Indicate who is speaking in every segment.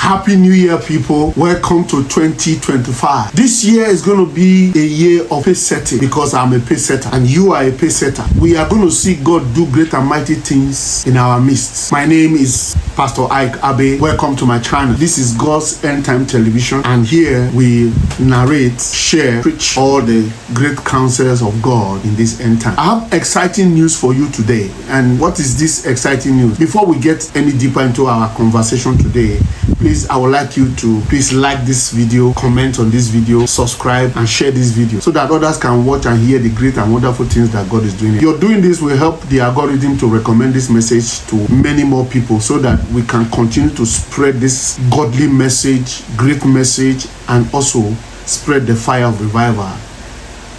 Speaker 1: Happy New Year, people. Welcome to 2025. This year is going to be a year of pace setting because I'm a pace setter and you are a pace setter. We are going to see God do great and mighty things in our midst. My name is Pastor Iyke Abbe. Welcome to my channel. This is God's End Time Television, and here we narrate, share, preach all the great counsels of God in this end time. I have exciting news for you today. And what is this exciting news? Before we get any deeper into our conversation today, please, I would like you to please like this video, comment on this video, subscribe and share this video so that others can watch and hear the great and wonderful things that God is doing. You're doing this will help the algorithm to recommend this message to many more people so that we can continue to spread this godly message, great message, and also spread the fire of revival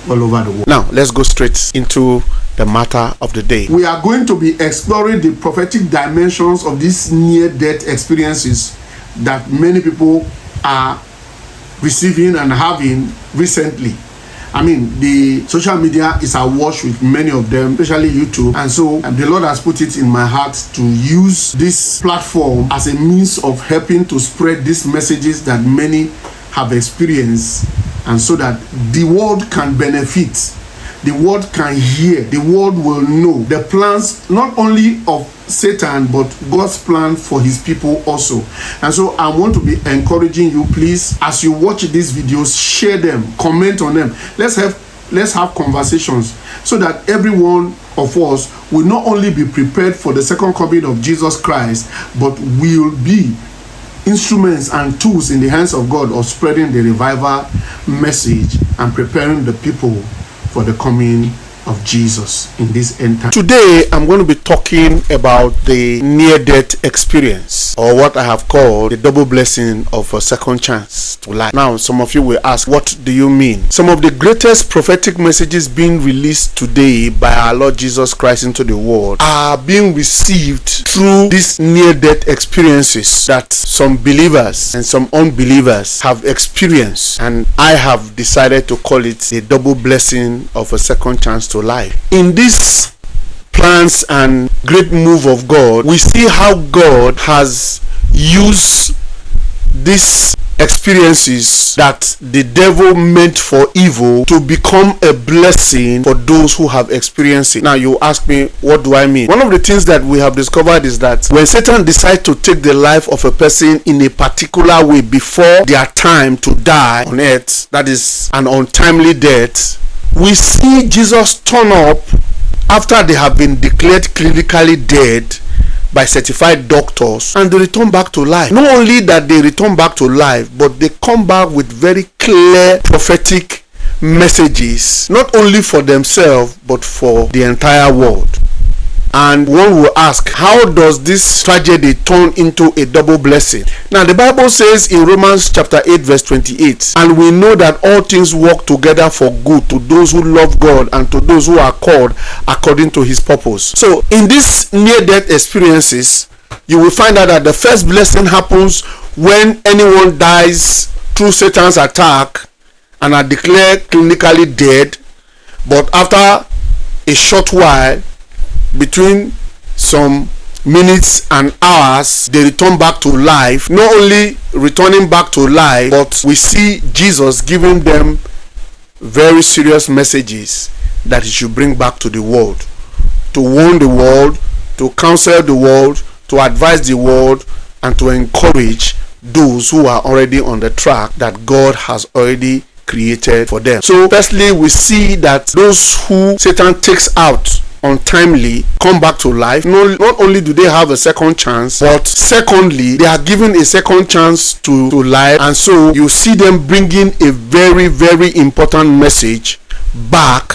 Speaker 1: all over the world. Now, let's go straight into the matter of the day. We are going to be exploring the prophetic dimensions of these near-death experiences that many people are receiving and having recently. I mean, the social media is awash with many of them, especially YouTube. And so the Lord has put it in my heart to use this platform as a means of helping to spread these messages that many have experienced, and so that the world can benefit, the world can hear, the world will know the plans not only of Satan but God's plan for his people also. And so I want to be encouraging you, please, as you watch these videos, share them, comment on them. Let's have conversations so that every one of us will not only be prepared for the second coming of Jesus Christ, but will be instruments and tools in the hands of God of spreading the revival message and preparing the people for the coming of Jesus in this end time. Today, I'm going to be talking about the near-death experience, or what I have called the double blessing of a second chance to life. Now, some of you will ask, what do you mean? Some of the greatest prophetic messages being released today by our Lord Jesus Christ into the world are being received through these near-death experiences that some believers and some unbelievers have experienced, and I have decided to call it the double blessing of a second chance to life. In this plans and great move of God, we see how God has used these experiences that the devil meant for evil to become a blessing for those who have experienced it. Now you ask me, what do I mean? One of the things that we have discovered is that when Satan decides to take the life of a person in a particular way before their time to die on earth, that is an untimely death, we see Jesus turn up after they have been declared clinically dead by certified doctors, and they return back to life. Not only that they return back to life, but they come back with very clear prophetic messages, not only for themselves but for the entire world. And one will ask, how does this tragedy turn into a double blessing? Now, the Bible says in Romans chapter 8 verse 28, and we know that all things work together for good to those who love God and to those who are called according to his purpose. So in these near-death experiences, you will find out that the first blessing happens when anyone dies through Satan's attack and are declared clinically dead, but after a short while, between some minutes and hours, they return back to life. Not only returning back to life, but we see Jesus giving them very serious messages that he should bring back to the world, to warn the world, to counsel the world, to advise the world, and to encourage those who are already on the track that God has already created for them. So firstly, we see that those who Satan takes out untimely come back to life. Not only do they have a second chance, but secondly, they are given a second chance to life, and so you see them bringing a very, very important message back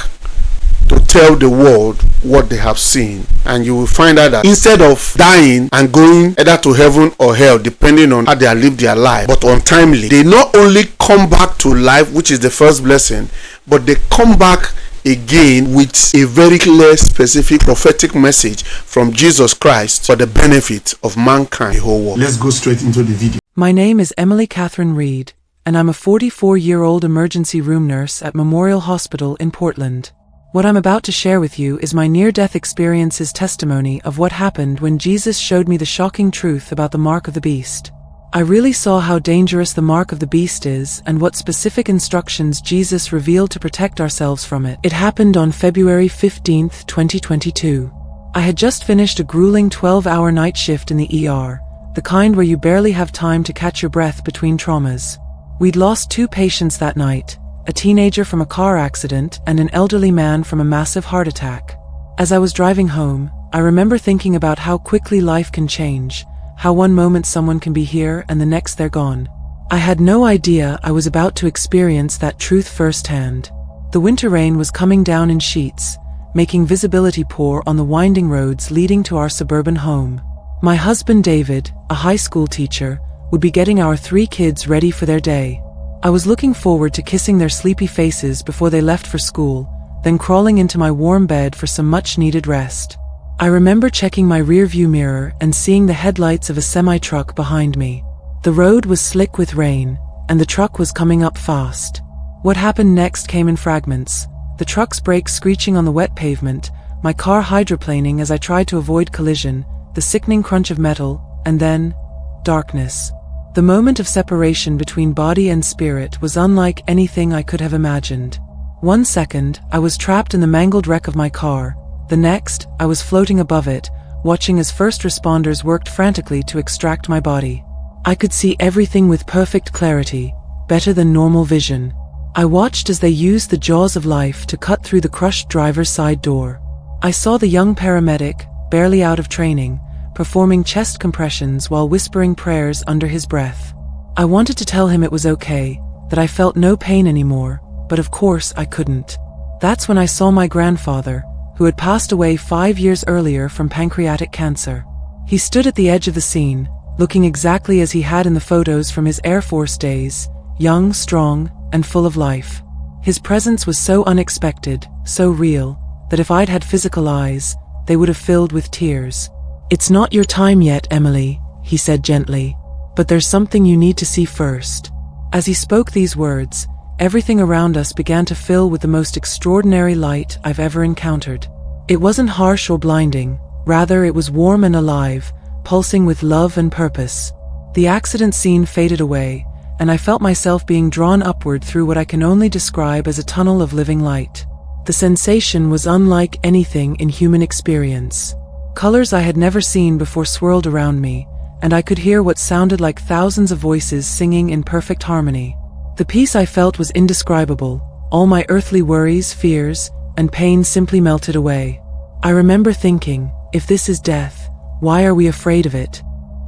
Speaker 1: to tell the world what they have seen. And you will find out that instead of dying and going either to heaven or hell, depending on how they have lived their life, but untimely, they not only come back to life, which is the first blessing, but they come back again with a very clear, specific prophetic message from Jesus Christ for the benefit of mankind, the whole world. Let's go straight into the video.
Speaker 2: My name is Emily Catherine Reed, and I'm a 44-year-old emergency room nurse at Memorial Hospital in Portland. What I'm about to share with you is my near-death experience's testimony of what happened when Jesus showed me the shocking truth about the mark of the beast. I really saw how dangerous the mark of the beast is and what specific instructions Jesus revealed to protect ourselves from it. It happened on February 15, 2022. I had just finished a grueling 12-hour night shift in the ER, the kind where you barely have time to catch your breath between traumas. We'd lost 2 patients that night, a teenager from a car accident and an elderly man from a massive heart attack. As I was driving home, I remember thinking about how quickly life can change, how one moment someone can be here and the next they're gone. I had no idea I was about to experience that truth firsthand. The winter rain was coming down in sheets, making visibility poor on the winding roads leading to our suburban home. My husband David, a high school teacher, would be getting our 3 kids ready for their day. I was looking forward to kissing their sleepy faces before they left for school, then crawling into my warm bed for some much-needed rest. I remember checking my rearview mirror and seeing the headlights of a semi-truck behind me. The road was slick with rain, and the truck was coming up fast. What happened next came in fragments. The truck's brakes screeching on the wet pavement, my car hydroplaning as I tried to avoid collision, the sickening crunch of metal, and then, darkness. The moment of separation between body and spirit was unlike anything I could have imagined. 1 second, I was trapped in the mangled wreck of my car. The next, I was floating above it, watching as first responders worked frantically to extract my body. I could see everything with perfect clarity, better than normal vision. I watched as they used the jaws of life to cut through the crushed driver's side door. I saw the young paramedic, barely out of training, performing chest compressions while whispering prayers under his breath. I wanted to tell him it was okay, that I felt no pain anymore, but of course I couldn't. That's when I saw my grandfather, who had passed away 5 years earlier from pancreatic cancer. He stood at the edge of the scene, looking exactly as he had in the photos from his Air Force days, young, strong, and full of life. His presence was so unexpected, so real, that if I'd had physical eyes, they would have filled with tears. "It's not your time yet, Emily," he said gently, "but there's something you need to see first." As he spoke these words, everything around us began to fill with the most extraordinary light I've ever encountered. It wasn't harsh or blinding, rather it was warm and alive, pulsing with love and purpose. The accident scene faded away, and I felt myself being drawn upward through what I can only describe as a tunnel of living light. The sensation was unlike anything in human experience. Colors I had never seen before swirled around me, and I could hear what sounded like thousands of voices singing in perfect harmony. The peace I felt was indescribable. All my earthly worries, fears, and pain simply melted away. I remember thinking, if this is death, why are we afraid of it?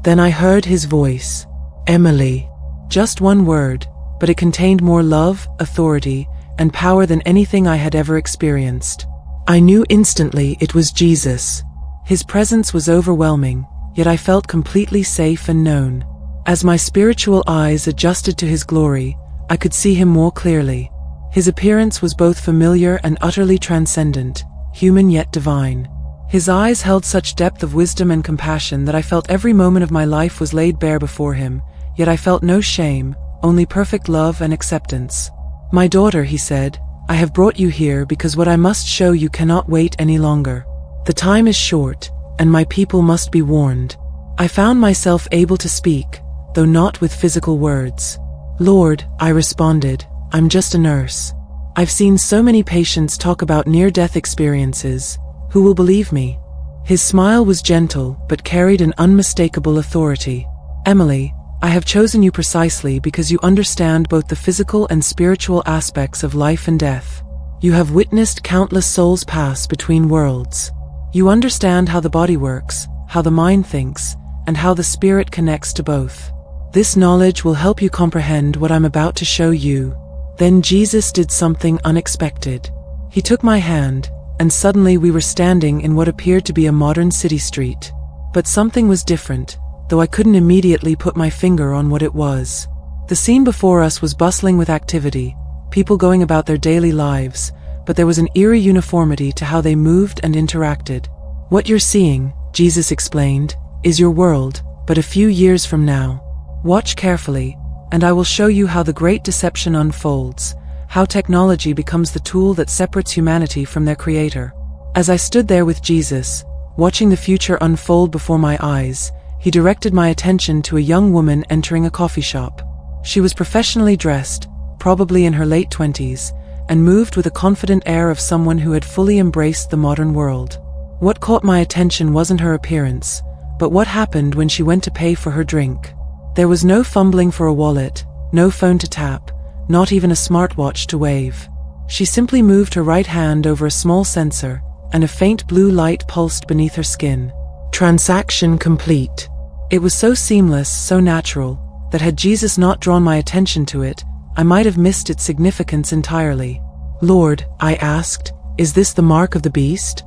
Speaker 2: Then I heard his voice. "Emily." Just one word, but it contained more love, authority, and power than anything I had ever experienced. I knew instantly it was Jesus. His presence was overwhelming, yet I felt completely safe and known. As my spiritual eyes adjusted to his glory, I could see him more clearly. His appearance was both familiar and utterly transcendent, human yet divine. His eyes held such depth of wisdom and compassion that I felt every moment of my life was laid bare before him, yet I felt no shame, only perfect love and acceptance. "My daughter," he said, "I have brought you here because what I must show you cannot wait any longer. The time is short, and my people must be warned." I found myself able to speak, though not with physical words. "Lord," I responded, "I'm just a nurse. I've seen so many patients talk about near-death experiences. Who will believe me?" His smile was gentle, but carried an unmistakable authority. "Emily, I have chosen you precisely because you understand both the physical and spiritual aspects of life and death. You have witnessed countless souls pass between worlds. You understand how the body works, how the mind thinks, and how the spirit connects to both. This knowledge will help you comprehend what I'm about to show you." Then Jesus did something unexpected. He took my hand, and suddenly we were standing in what appeared to be a modern city street. But something was different, though I couldn't immediately put my finger on what it was. The scene before us was bustling with activity, people going about their daily lives, but there was an eerie uniformity to how they moved and interacted. "What you're seeing," Jesus explained, "is your world, but a few years from now. Watch carefully, and I will show you how the great deception unfolds, how technology becomes the tool that separates humanity from their creator." As I stood there with Jesus, watching the future unfold before my eyes, he directed my attention to a young woman entering a coffee shop. She was professionally dressed, probably in her late 20s, and moved with a confident air of someone who had fully embraced the modern world. What caught my attention wasn't her appearance, but what happened when she went to pay for her drink. There was no fumbling for a wallet, no phone to tap, not even a smartwatch to wave. She simply moved her right hand over a small sensor, and a faint blue light pulsed beneath her skin. Transaction complete. It was so seamless, so natural, that had Jesus not drawn my attention to it, I might have missed its significance entirely. "Lord," I asked, "is this the mark of the beast?"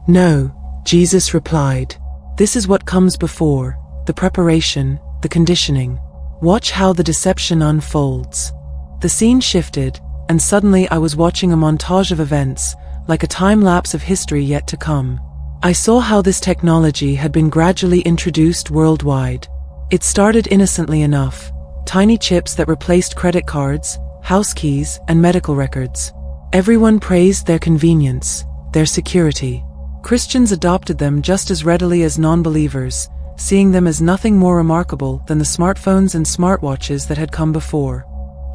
Speaker 2: "No," Jesus replied. "This is what comes before, the preparation, the conditioning. Watch how the deception unfolds." The scene shifted, and suddenly I was watching a montage of events, like a time-lapse of history yet to come. I saw how this technology had been gradually introduced worldwide. It started innocently enough, tiny chips that replaced credit cards, house keys, and medical records. Everyone praised their convenience, their security. Christians adopted them just as readily as non-believers, seeing them as nothing more remarkable than the smartphones and smartwatches that had come before.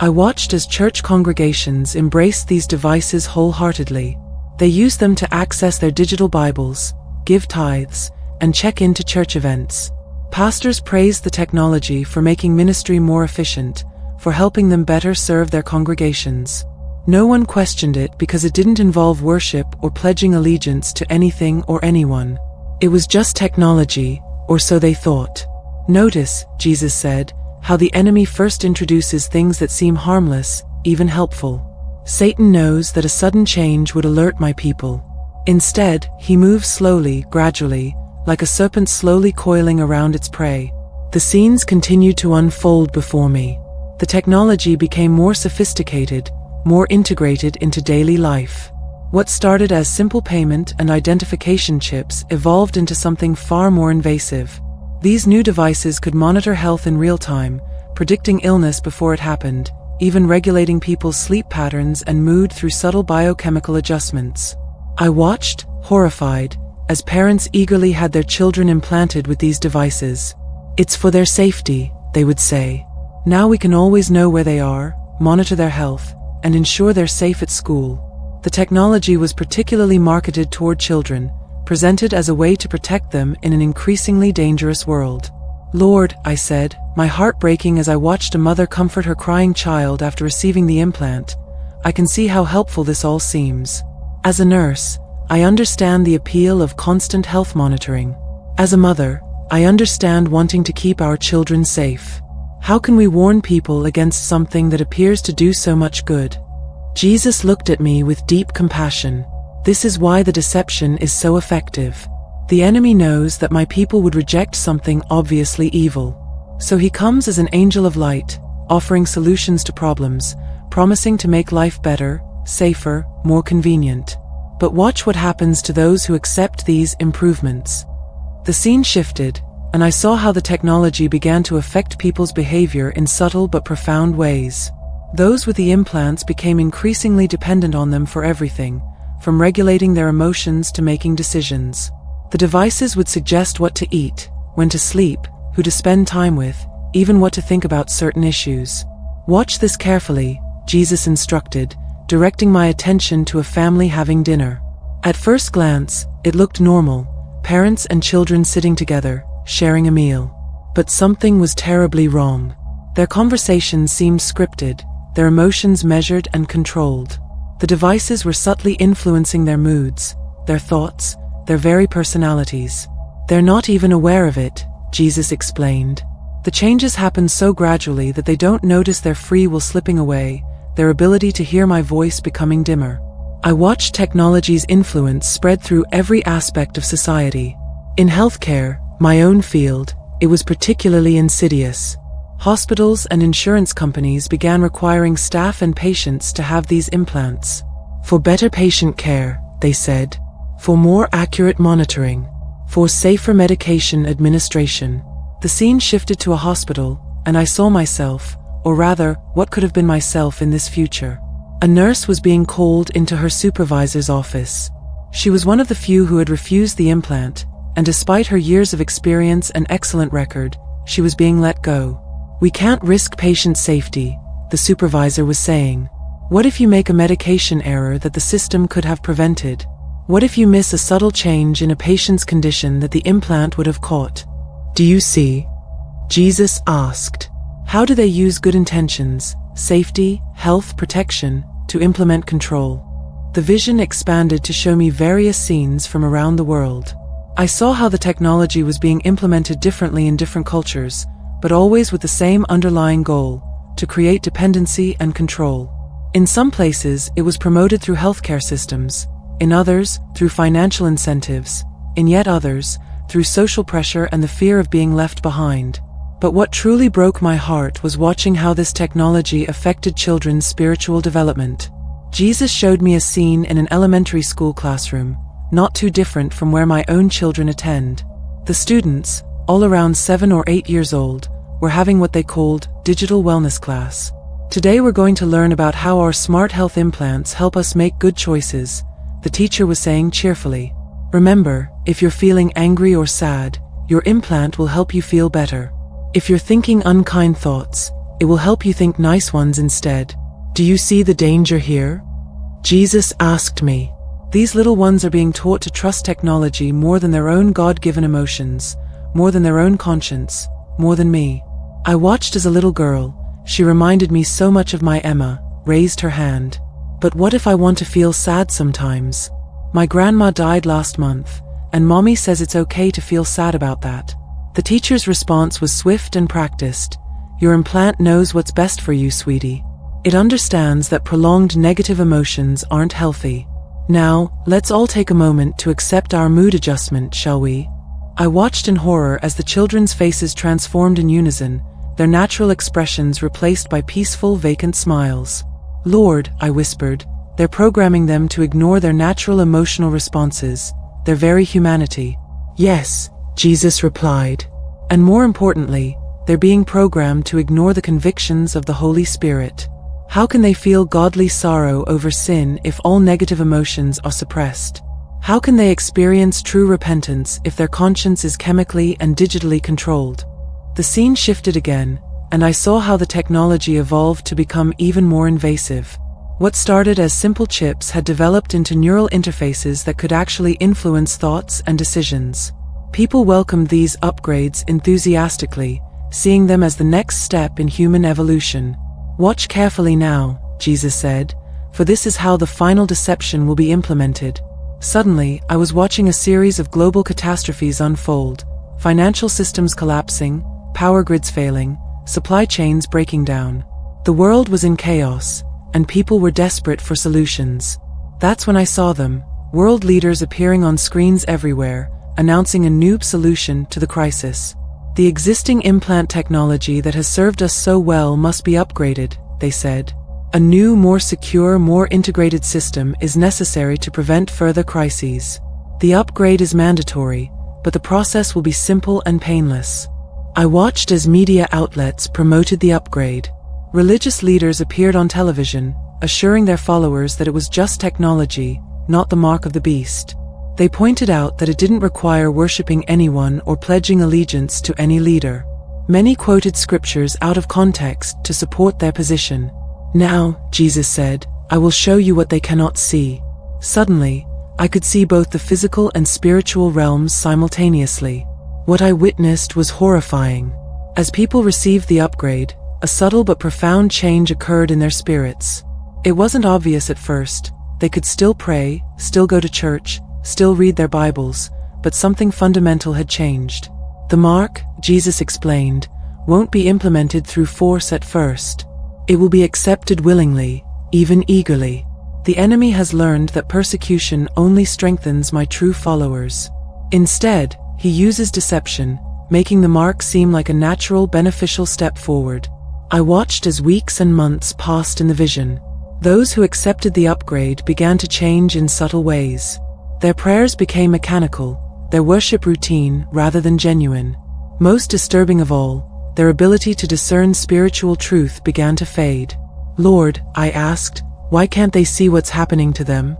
Speaker 2: I watched as church congregations embraced these devices wholeheartedly. They used them to access their digital Bibles, give tithes, and check into church events. Pastors praised the technology for making ministry more efficient, for helping them better serve their congregations. No one questioned it because it didn't involve worship or pledging allegiance to anything or anyone. It was just technology, or so they thought. "Notice," Jesus said, "how the enemy first introduces things that seem harmless, even helpful. Satan knows that a sudden change would alert my people. Instead, he moves slowly, gradually, like a serpent slowly coiling around its prey." The scenes continued to unfold before me. The technology became more sophisticated, more integrated into daily life. What started as simple payment and identification chips evolved into something far more invasive. These new devices could monitor health in real time, predicting illness before it happened, even regulating people's sleep patterns and mood through subtle biochemical adjustments. I watched, horrified, as parents eagerly had their children implanted with these devices. "It's for their safety," they would say. "Now we can always know where they are, monitor their health, and ensure they're safe at school." The technology was particularly marketed toward children, presented as a way to protect them in an increasingly dangerous world. "Lord," I said, my heart breaking as I watched a mother comfort her crying child after receiving the implant, "I can see how helpful this all seems. As a nurse, I understand the appeal of constant health monitoring. As a mother, I understand wanting to keep our children safe. How can we warn people against something that appears to do so much good?" Jesus looked at me with deep compassion. "This is why the deception is so effective. The enemy knows that my people would reject something obviously evil. So he comes as an angel of light, offering solutions to problems, promising to make life better, safer, more convenient. But watch what happens to those who accept these improvements." The scene shifted, and I saw how the technology began to affect people's behavior in subtle but profound ways. Those with the implants became increasingly dependent on them for everything, from regulating their emotions to making decisions. The devices would suggest what to eat, when to sleep, who to spend time with, even what to think about certain issues. "Watch this carefully," Jesus instructed, directing my attention to a family having dinner. At first glance, it looked normal, parents and children sitting together, sharing a meal. But something was terribly wrong. Their conversations seemed scripted, their emotions measured and controlled. The devices were subtly influencing their moods, their thoughts, their very personalities. "They're not even aware of it," Jesus explained. "The changes happen so gradually that they don't notice their free will slipping away, their ability to hear my voice becoming dimmer." I watched technology's influence spread through every aspect of society. In healthcare, my own field, it was particularly insidious. Hospitals and insurance companies began requiring staff and patients to have these implants. "For better patient care," they said. "For more accurate monitoring. For safer medication administration." The scene shifted to a hospital, and I saw myself, or rather, what could have been myself in this future. A nurse was being called into her supervisor's office. She was one of the few who had refused the implant, and despite her years of experience and excellent record, she was being let go. "We can't risk patient safety," the supervisor was saying. "What if you make a medication error that the system could have prevented? What if you miss a subtle change in a patient's condition that the implant would have caught?" "Do you see?" Jesus asked. "How do they use good intentions, safety, health, protection, to implement control?" The vision expanded to show me various scenes from around the world. I saw how the technology was being implemented differently in different cultures, but always with the same underlying goal: to create dependency and control. In some places, it was promoted through healthcare systems, in others, through financial incentives, in yet others, through social pressure and the fear of being left behind. But what truly broke my heart was watching how this technology affected children's spiritual development. Jesus showed me a scene in an elementary school classroom, not too different from where my own children attend. The students, all around 7 or 8 years old, were having what they called digital wellness class. "Today we're going to learn about how our smart health implants help us make good choices," the teacher was saying cheerfully. "Remember, if you're feeling angry or sad, your implant will help you feel better. If you're thinking unkind thoughts, it will help you think nice ones instead. Do you see the danger here?" Jesus asked me. These little ones are being taught to trust technology more than their own God-given emotions, more than their own conscience, more than me. I watched as a little girl. She reminded me so much of my Emma, raised her hand. "But what if I want to feel sad sometimes? My grandma died last month, and Mommy says it's okay to feel sad about that." The teacher's response was swift and practiced. "Your implant knows what's best for you, sweetie. It understands that prolonged negative emotions aren't healthy. Now, let's all take a moment to accept our mood adjustment, shall we?" I watched in horror as the children's faces transformed in unison, their natural expressions replaced by peaceful, vacant smiles. "Lord," I whispered, "they're programming them to ignore their natural emotional responses, their very humanity." "Yes," Jesus replied. "And more importantly, they're being programmed to ignore the convictions of the Holy Spirit. How can they feel godly sorrow over sin if all negative emotions are suppressed? How can they experience true repentance if their conscience is chemically and digitally controlled?" The scene shifted again, and I saw how the technology evolved to become even more invasive. What started as simple chips had developed into neural interfaces that could actually influence thoughts and decisions. People welcomed these upgrades enthusiastically, seeing them as the next step in human evolution. "Watch carefully now," Jesus said, "for this is how the final deception will be implemented." Suddenly, I was watching a series of global catastrophes unfold: financial systems collapsing, power grids failing, supply chains breaking down. The world was in chaos, and people were desperate for solutions. That's when I saw them, world leaders appearing on screens everywhere, announcing a new solution to the crisis. "The existing implant technology that has served us so well must be upgraded," they said. "A new, more secure, more integrated system is necessary to prevent further crises. The upgrade is mandatory, but the process will be simple and painless." I watched as media outlets promoted the upgrade. Religious leaders appeared on television, assuring their followers that it was just technology, not the mark of the beast. They pointed out that it didn't require worshipping anyone or pledging allegiance to any leader. Many quoted scriptures out of context to support their position. "Now," Jesus said, "I will show you what they cannot see." Suddenly, I could see both the physical and spiritual realms simultaneously. What I witnessed was horrifying. As people received the upgrade, a subtle but profound change occurred in their spirits. It wasn't obvious at first. They could still pray, still go to church, still read their Bibles, but something fundamental had changed. "The mark," Jesus explained, "won't be implemented through force at first. It will be accepted willingly, even eagerly. The enemy has learned that persecution only strengthens my true followers. Instead, he uses deception, making the mark seem like a natural, beneficial step forward." I watched as weeks and months passed in the vision. Those who accepted the upgrade began to change in subtle ways. Their prayers became mechanical, their worship routine rather than genuine. Most disturbing of all, their ability to discern spiritual truth began to fade. "Lord," I asked, "why can't they see what's happening to them?"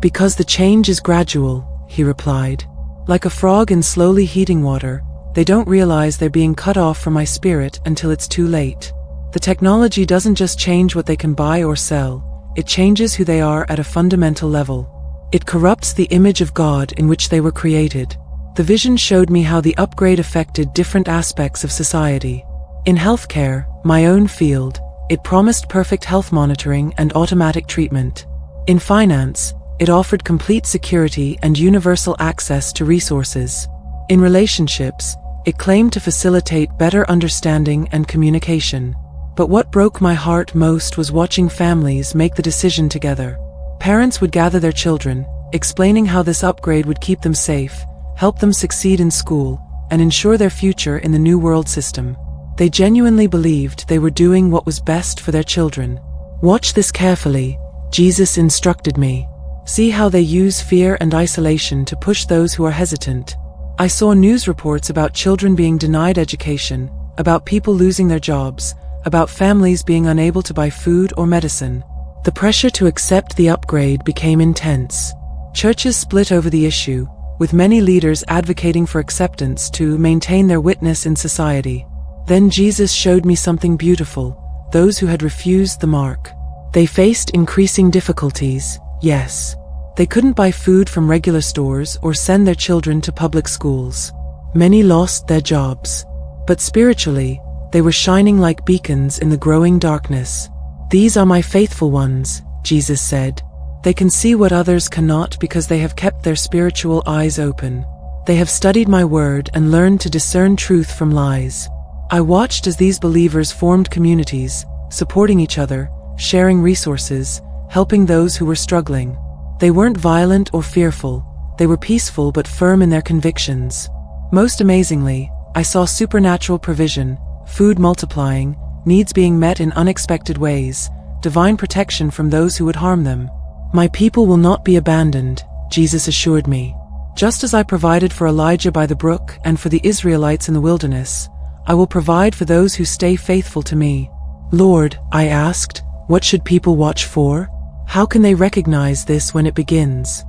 Speaker 2: "Because the change is gradual," he replied. Like a frog in slowly heating water, they don't realize they're being cut off from my spirit until it's too late. The technology doesn't just change what they can buy or sell, it changes who they are at a fundamental level. It corrupts the image of God in which they were created. The vision showed me how the upgrade affected different aspects of society. In healthcare, my own field, it promised perfect health monitoring and automatic treatment. In finance, it offered complete security and universal access to resources. In relationships, it claimed to facilitate better understanding and communication. But what broke my heart most was watching families make the decision together. Parents would gather their children, explaining how this upgrade would keep them safe, help them succeed in school, and ensure their future in the new world system. They genuinely believed they were doing what was best for their children. Watch this carefully, Jesus instructed me. See how they use fear and isolation to push those who are hesitant. I saw news reports about children being denied education, about people losing their jobs, about families being unable to buy food or medicine. The pressure to accept the upgrade became intense. Churches split over the issue, with many leaders advocating for acceptance to maintain their witness in society. Then Jesus showed me something beautiful: those who had refused the mark. They faced increasing difficulties, yes. They couldn't buy food from regular stores or send their children to public schools. Many lost their jobs. But spiritually, they were shining like beacons in the growing darkness. These are my faithful ones, Jesus said. They can see what others cannot because they have kept their spiritual eyes open. They have studied my word and learned to discern truth from lies. I watched as these believers formed communities, supporting each other, sharing resources, helping those who were struggling. They weren't violent or fearful, they were peaceful but firm in their convictions. Most amazingly, I saw supernatural provision, food multiplying, needs being met in unexpected ways, divine protection from those who would harm them. My people will not be abandoned, Jesus assured me. Just as I provided for Elijah by the brook and for the Israelites in the wilderness, I will provide for those who stay faithful to me. Lord, I asked, what should people watch for? How can they recognize this when it begins?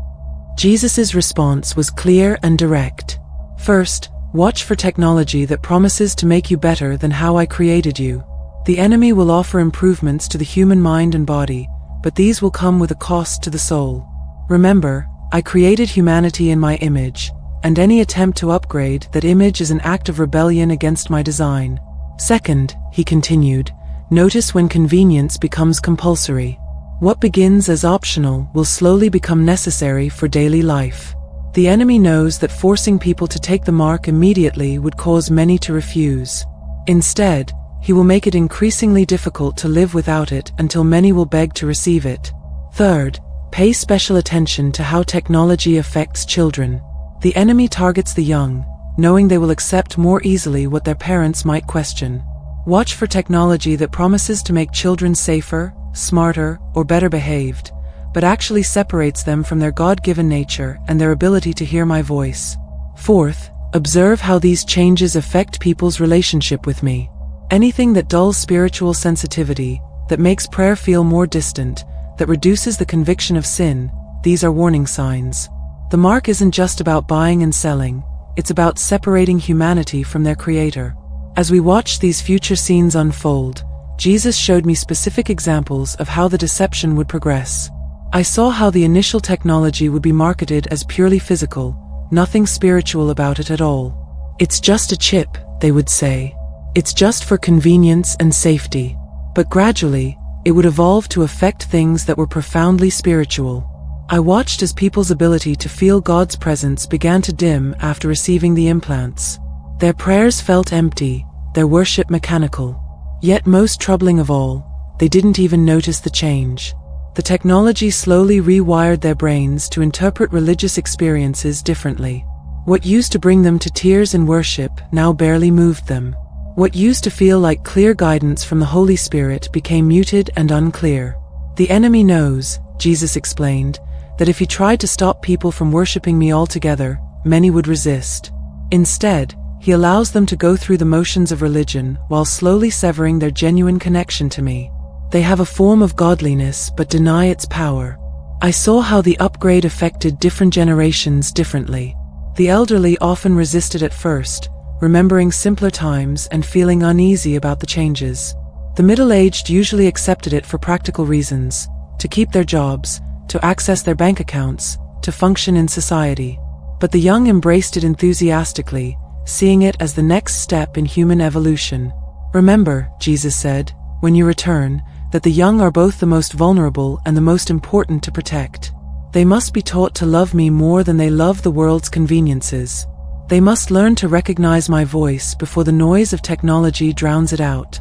Speaker 2: Jesus' response was clear and direct. First, watch for technology that promises to make you better than how I created you. The enemy will offer improvements to the human mind and body, but these will come with a cost to the soul. Remember, I created humanity in my image, and any attempt to upgrade that image is an act of rebellion against my design. Second, he continued, notice when convenience becomes compulsory. What begins as optional will slowly become necessary for daily life. The enemy knows that forcing people to take the mark immediately would cause many to refuse. Instead, he will make it increasingly difficult to live without it until many will beg to receive it. Third, pay special attention to how technology affects children. The enemy targets the young, knowing they will accept more easily what their parents might question. Watch for technology that promises to make children safer, smarter, or better behaved, but actually separates them from their God-given nature and their ability to hear my voice. Fourth, observe how these changes affect people's relationship with me. Anything that dulls spiritual sensitivity, that makes prayer feel more distant, that reduces the conviction of sin, these are warning signs. The mark isn't just about buying and selling, it's about separating humanity from their Creator. As we watch these future scenes unfold, Jesus showed me specific examples of how the deception would progress. I saw how the initial technology would be marketed as purely physical, nothing spiritual about it at all. It's just a chip, they would say. It's just for convenience and safety. But gradually, it would evolve to affect things that were profoundly spiritual. I watched as people's ability to feel God's presence began to dim after receiving the implants. Their prayers felt empty, their worship mechanical. Yet most troubling of all, they didn't even notice the change. The technology slowly rewired their brains to interpret religious experiences differently. What used to bring them to tears in worship now barely moved them. What used to feel like clear guidance from the Holy Spirit became muted and unclear. The enemy knows, Jesus explained, that if he tried to stop people from worshiping me altogether, many would resist. Instead, he allows them to go through the motions of religion while slowly severing their genuine connection to me. They have a form of godliness but deny its power. I saw how the upgrade affected different generations differently. The elderly often resisted at first, remembering simpler times and feeling uneasy about the changes. The middle-aged usually accepted it for practical reasons, to keep their jobs, to access their bank accounts, to function in society. But the young embraced it enthusiastically, seeing it as the next step in human evolution. Remember, Jesus said, when you return, that the young are both the most vulnerable and the most important to protect. They must be taught to love me more than they love the world's conveniences. They must learn to recognize my voice before the noise of technology drowns it out.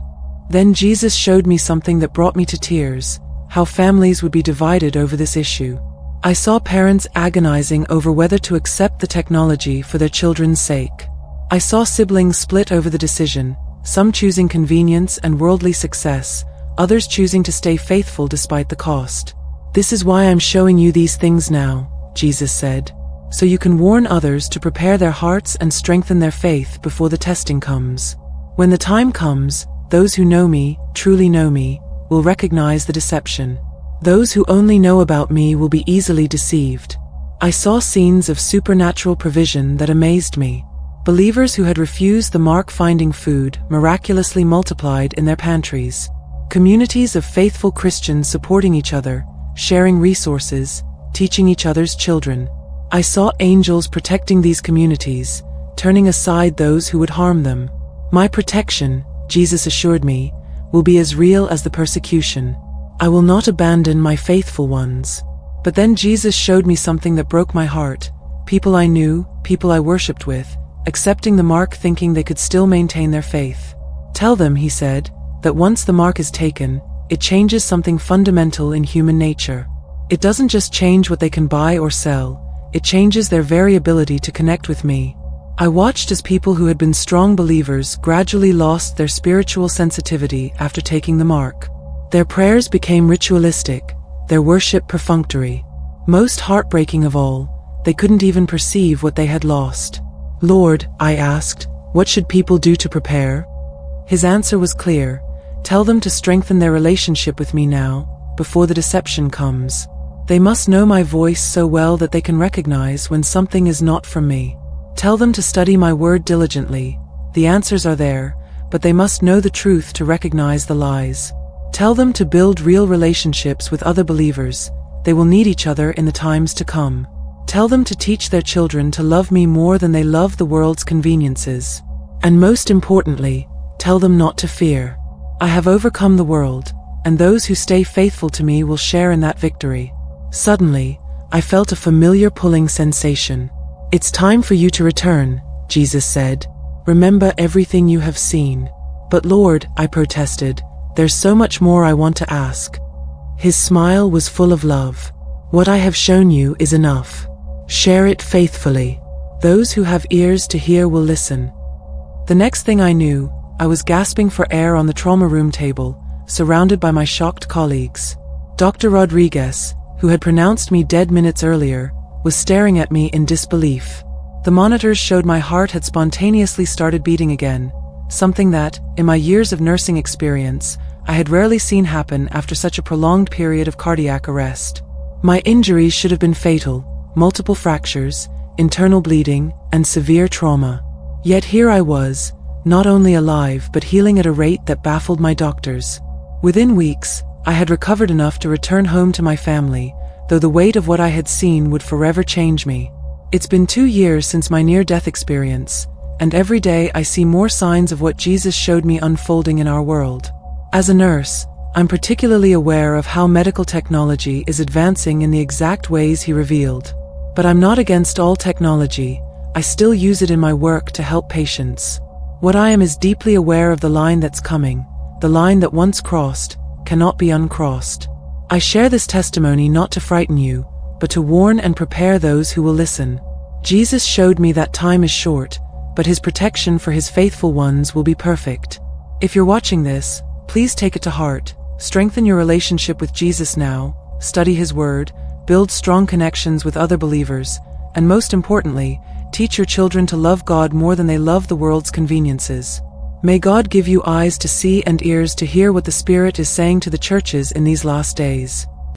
Speaker 2: Then Jesus showed me something that brought me to tears, how families would be divided over this issue. I saw parents agonizing over whether to accept the technology for their children's sake. I saw siblings split over the decision, some choosing convenience and worldly success, others choosing to stay faithful despite the cost. This is why I'm showing you these things now, Jesus said, so you can warn others to prepare their hearts and strengthen their faith before the testing comes. When the time comes, those who know me, truly know me, will recognize the deception. Those who only know about me will be easily deceived. I saw scenes of supernatural provision that amazed me. Believers who had refused the mark finding food miraculously multiplied in their pantries. Communities of faithful Christians supporting each other, sharing resources, teaching each other's children. I saw angels protecting these communities, turning aside those who would harm them. My protection, Jesus assured me, will be as real as the persecution. I will not abandon my faithful ones. But then Jesus showed me something that broke my heart. People I knew, people I worshipped with, accepting the mark thinking they could still maintain their faith. Tell them, he said, that once the mark is taken, it changes something fundamental in human nature. It doesn't just change what they can buy or sell, it changes their very ability to connect with me. I watched as people who had been strong believers gradually lost their spiritual sensitivity after taking the mark. Their prayers became ritualistic, their worship perfunctory. Most heartbreaking of all, they couldn't even perceive what they had lost. Lord, I asked, what should people do to prepare? His answer was clear. Tell them to strengthen their relationship with me now, before the deception comes. They must know my voice so well that they can recognize when something is not from me. Tell them to study my word diligently. The answers are there, but they must know the truth to recognize the lies. Tell them to build real relationships with other believers. They will need each other in the times to come. Tell them to teach their children to love me more than they love the world's conveniences. And most importantly, tell them not to fear. I have overcome the world, and those who stay faithful to me will share in that victory. Suddenly, I felt a familiar pulling sensation. It's time for you to return, Jesus said. Remember everything you have seen. But Lord, I protested, there's so much more I want to ask. His smile was full of love. What I have shown you is enough. Share it faithfully. Those who have ears to hear will listen. The next thing I knew, I was gasping for air on the trauma room table, surrounded by my shocked colleagues. Dr. Rodriguez, who had pronounced me dead minutes earlier, was staring at me in disbelief. The monitors showed my heart had spontaneously started beating again, something that, in my years of nursing experience, I had rarely seen happen after such a prolonged period of cardiac arrest. My injuries should have been fatal, multiple fractures, internal bleeding, and severe trauma. Yet here I was, not only alive but healing at a rate that baffled my doctors. Within weeks, I had recovered enough to return home to my family, though the weight of what I had seen would forever change me. It's been 2 years since my near-death experience, and every day I see more signs of what Jesus showed me unfolding in our world. As a nurse, I'm particularly aware of how medical technology is advancing in the exact ways he revealed. But I'm not against all technology. I still use it in my work to help patients. What I am is deeply aware of the line that's coming, the line that once crossed, cannot be uncrossed. I share this testimony not to frighten you, but to warn and prepare those who will listen. Jesus showed me that time is short, but his protection for his faithful ones will be perfect. If you're watching this, please take it to heart. Strengthen your relationship with Jesus now, study his word, build strong connections with other believers, and most importantly, teach your children to love God more than they love the world's conveniences. May God give you eyes to see and ears to hear what the Spirit is saying to the churches in these last days.